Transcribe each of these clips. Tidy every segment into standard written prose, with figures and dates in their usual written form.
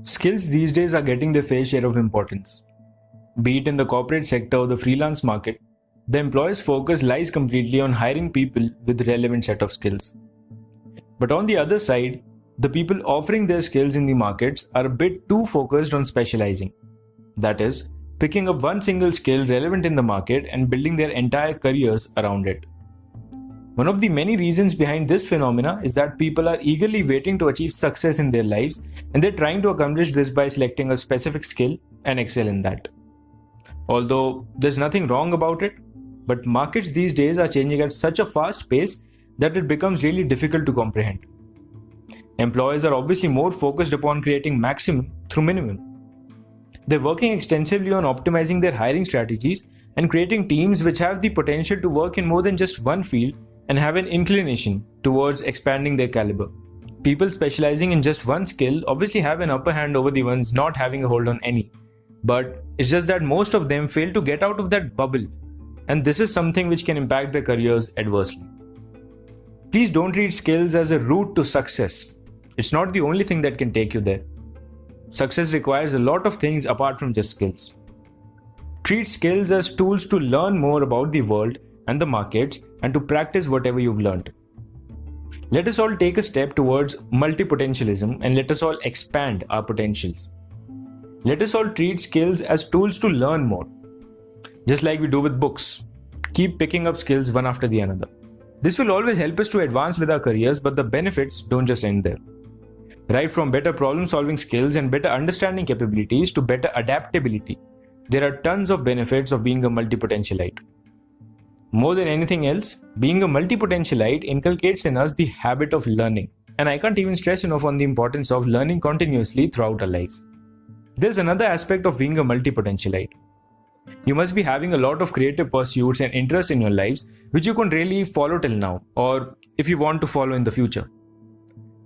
Skills these days are getting their fair share of importance. Be it in the corporate sector or the freelance market, the employer's focus lies completely on hiring people with relevant set of skills. But on the other side, the people offering their skills in the markets are a bit too focused on specializing. That is, picking up one single skill relevant in the market and building their entire careers around it. One of the many reasons behind this phenomena is that people are eagerly waiting to achieve success in their lives, and they're trying to accomplish this by selecting a specific skill and excel in that. Although there's nothing wrong about it, but markets these days are changing at such a fast pace that it becomes really difficult to comprehend. Employers are obviously more focused upon creating maximum through minimum. They're working extensively on optimizing their hiring strategies and creating teams which have the potential to work in more than just one field and have an inclination towards expanding their caliber. People specializing in just one skill obviously have an upper hand over the ones not having a hold on any. But it's just that most of them fail to get out of that bubble, and this is something which can impact their careers adversely. Please don't treat skills as a route to success. It's not the only thing that can take you there. Success requires a lot of things apart from just skills. Treat skills as tools to learn more about the world and the markets and to practice whatever you've learned. Let us all take a step towards multi-potentialism and let us all expand our potentials. Let us all treat skills as tools to learn more. Just like we do with books. Keep picking up skills one after the other. This will always help us to advance with our careers, but the benefits don't just end there. Right from better problem-solving skills and better understanding capabilities to better adaptability, there are tons of benefits of being a multi-potentialite. More than anything else, being a multi-potentialite inculcates in us the habit of learning. And I can't even stress enough on the importance of learning continuously throughout our lives. There's another aspect of being a multi-potentialite. You must be having a lot of creative pursuits and interests in your lives which you couldn't really follow till now, or if you want to follow in the future.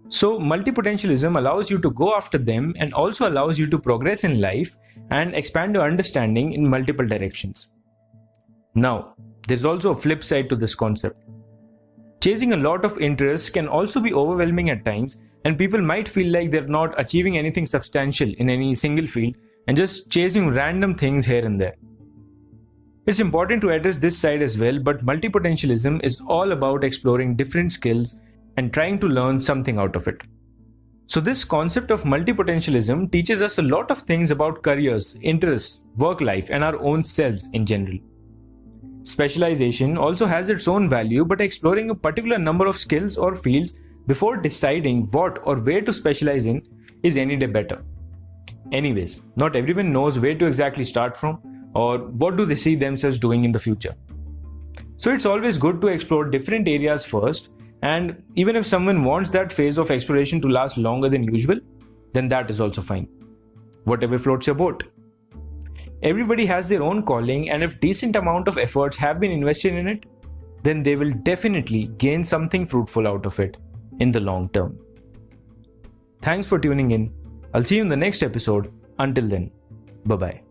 So multi-potentialism allows you to go after them and also allows you to progress in life and expand your understanding in multiple directions. Now, there's also a flip side to this concept. Chasing a lot of interests can also be overwhelming at times, and people might feel like they're not achieving anything substantial in any single field and just chasing random things here and there. It's important to address this side as well, but multi-potentialism is all about exploring different skills and trying to learn something out of it. So this concept of multi-potentialism teaches us a lot of things about careers, interests, work life, and our own selves in general. Specialization also has its own value, but exploring a particular number of skills or fields before deciding what or where to specialize in is any day better. Anyways, not everyone knows where to exactly start from or what do they see themselves doing in the future. So it's always good to explore different areas first, and even if someone wants that phase of exploration to last longer than usual, then that is also fine. Whatever floats your boat. Everybody has their own calling, and if decent amount of efforts have been invested in it, then they will definitely gain something fruitful out of it in the long term. Thanks for tuning in. I'll see you in the next episode. Until then, bye-bye.